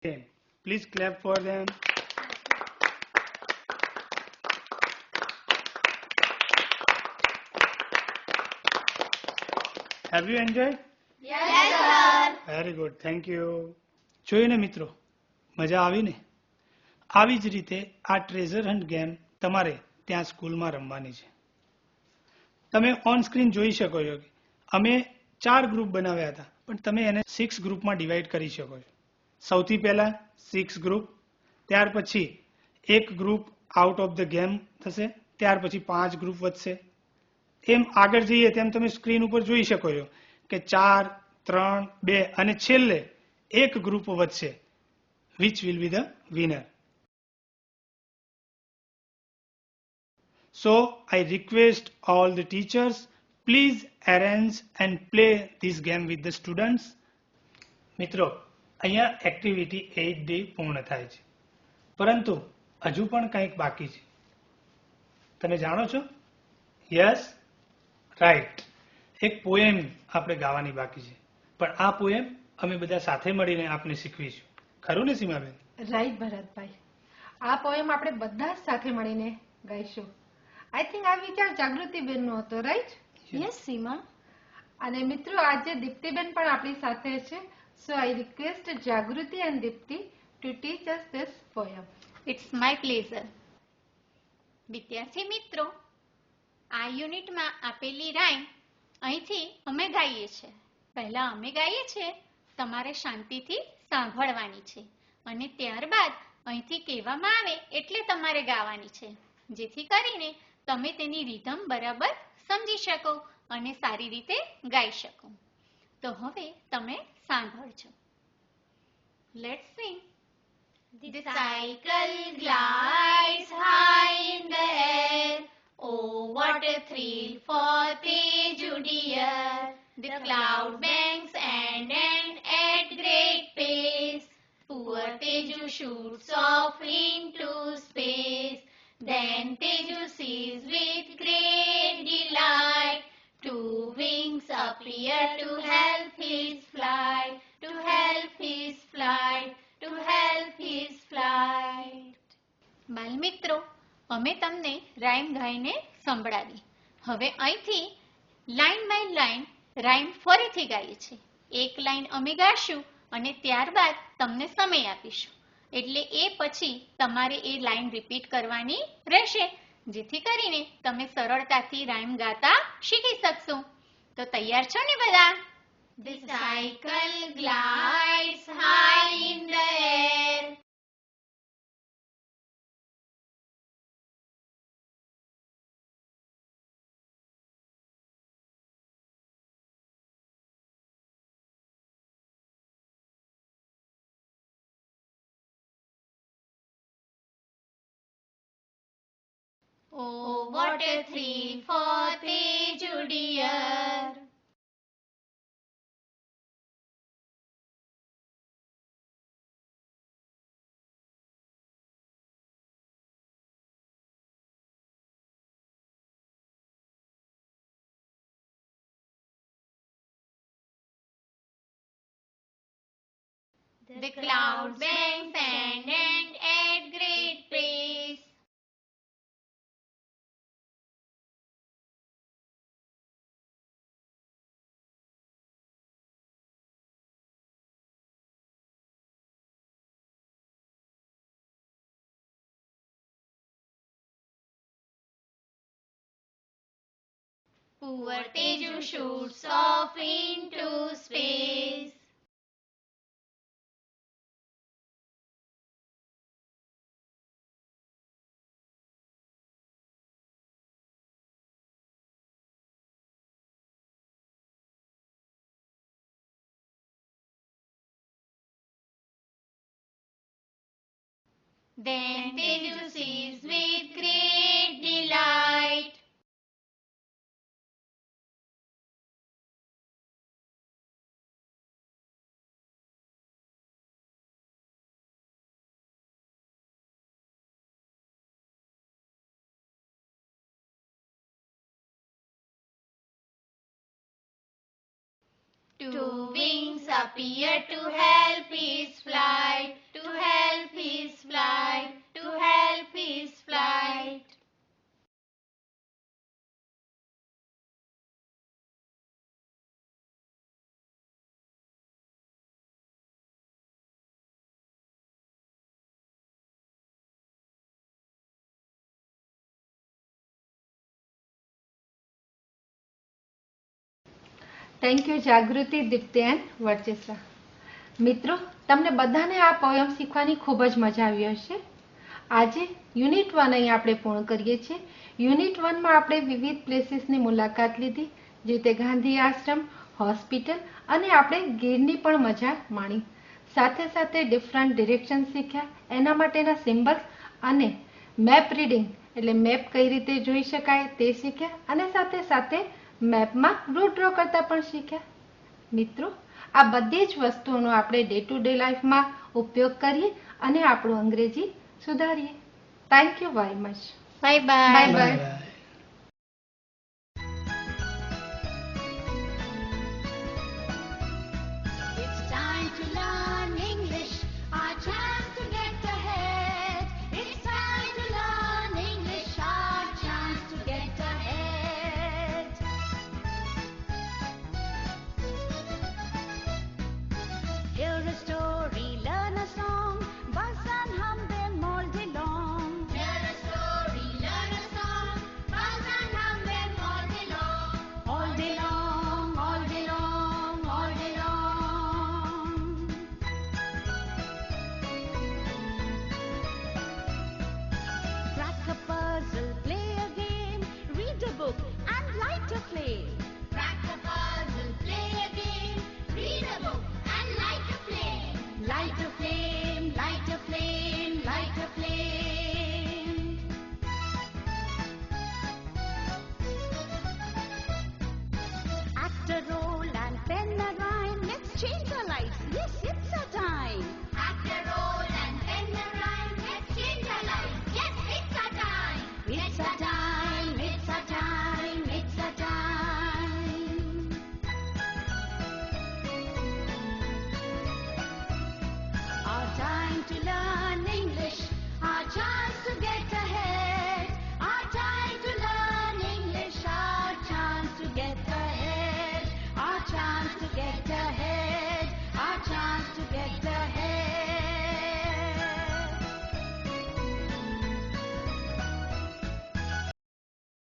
them. Please clap for them. Have you enjoyed? Yes, sir. Very good, thank you. જોયું ને મિત્રો, મજા આવી ને? આવી જ રીતે આ ટ્રેઝર હન્ટ ગેમ તમારે ત્યાં સ્કૂલમાં રમવાની છે. તમે ઓન સ્ક્રીન જોઈ શકો છો કે અમે 4 ગ્રુપ બનાવ્યા હતા, પણ તમે એને 6 ગ્રુપમાં ડિવાઈડ કરી શકો છો. સૌથી પહેલા 6 ગ્રુપ, ત્યાર પછી એક group out of the game થશે, ત્યાર પછી 5 ગ્રુપ વધશે. એમ આગળ જઈએ તેમ તમે સ્ક્રીન ઉપર જોઈ શકો છો કે 4, 3, 2 અને છેલ્લે એક ગ્રુપ વધશે, which will be the winner. So I request all the teachers, please arrange and play this game with the students. મિત્રો, અહીંયા એક્ટિવિટી 8D પૂર્ણ થાય છે, પરંતુ હજુ પણ કંઈક બાકી છે. તમે જાણો છો? Yes, right. એક પોએમ આપણે ગાવાની બાકી છે, પણ આ પોએમ અમે બધા સાથે મળીને આપને શીખવીશું. ખરું ને સીમાબેન? રાઈટ ભરતભાઈ, આ પોએમ આપણે બધા જ સાથે મળીને ગાઈશું. આઈ થિંક આ વિચાર જાગૃતિબેનનો હતો, રાઈટ? યસ સીમા. અને મિત્રો, આજે દીપ્તિબેન પણ આપણી સાથે છે. So I request Jagriti and Deepti to teach us this poem. It's my pleasure. વિદ્યાર્થી મિત્રો, આ યુનિટમાં આપેલી રાઇમ અહીંથી અમે ગાઈએ છીએ. પહેલા અમે ગાઈએ છીએ, તમારે શાંતિથી સાંભળવાની છે અને ત્યારબાદ અહીંથી કહેવામાં આવે એટલે તમારે ગાવાની છે, જેથી કરીને તમે તેની રિધમ બરાબર સમજી શકો અને સારી રીતે ગાઈ શકો. તો હવે તમે સાંભળજો. Let's sing. The cycle glides high in the air. Oh, what a thrill for Teju dear. The cloud banks end at great pace. Poor Teju shoots off into space. Then Teju sees with great delight 2 wings appear to help his flight, to help his flight, to help his flight. બાલમિત્રો, અમે તમને rhyme ગાઈને સંભળાવી. હવે અહીંથી line by line rhyme ફરીથી ગાઈએ છીએ. એક line અમે ગાશું અને ત્યારબાદ તમને સમય આપીશું, એટલે એ પછી તમારે એ લાઈન રિપીટ કરવાની રહેશે, જેથી કરીને તમે સરળતાથી રાઇમ ગાતા શીખી શકશો. તો તૈયાર છો ને બધા? The cycle glides high in the air. Oh, what a thrill for Teju dear. The clouds bang sand and at great pace. Poor Teju shoots off into space. Then Teju sees with great delight. Two wings appear to help his flight, thank you Jagriti, Deepti and Varchasva. મિત્રો, તમને બધાને આ poem શીખવાની ખૂબ જ મજા આવી હશે. આજે યુનિટ 1 અહીં આપણે પૂર્ણ કરીએ છીએ. યુનિટ 1 માં આપણે વિવિધ પ્લેસીસની મુલાકાત લીધી, જે રીતે ગાંધી આશ્રમ, હોસ્પિટલ અને આપણે ગીરની પણ મજા માણી. સાથે સાથે ડિફરન્ટ ડિરેક્શન શીખ્યા, એના માટેના સિમ્બલ્સ અને મેપ રીડિંગ એટલે મેપ કઈ રીતે જોઈ શકાય તે શીખ્યા અને સાથે સાથે મેપમાં રૂટ ડ્રો કરતા પણ શીખ્યા. મિત્રો, આ બધી જ વસ્તુઓનો આપણે ડે ટુ ડે લાઈફમાં ઉપયોગ કરીએ અને આપણું અંગ્રેજી સુધારીએ. Thank you very much. Bye bye. Bye bye.